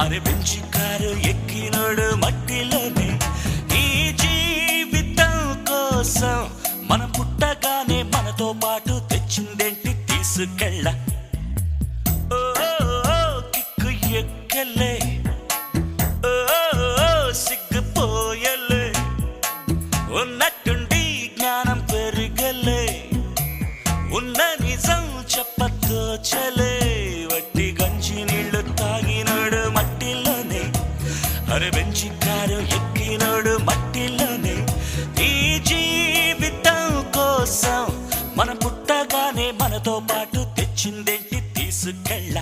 అరే bench car ఎక్కినోడు మట్టిలోనే ఈ జీవితం కోసం మనం పుట్టగానే మనతో పాటు తెచ్చిందేంటి తీసుకెళ్ళ కిక్కు ఎక్కలే సిగ్గుపోయలే ఉన్నట్టుండి జ్ఞానం పెరిగలే ఉన్న నిజం చెప్పతోచలే వట్టి గంజి నీళ్లు తాగినోడు మట్టిలోనే అరే బెంచి కారు ఎక్కినోడు మట్టిలోనే ఈ జీవితం కోసం మనం పుట్టగానే మనతో పాటు తెచ్చిందేంటి తీసుకెళ్ళ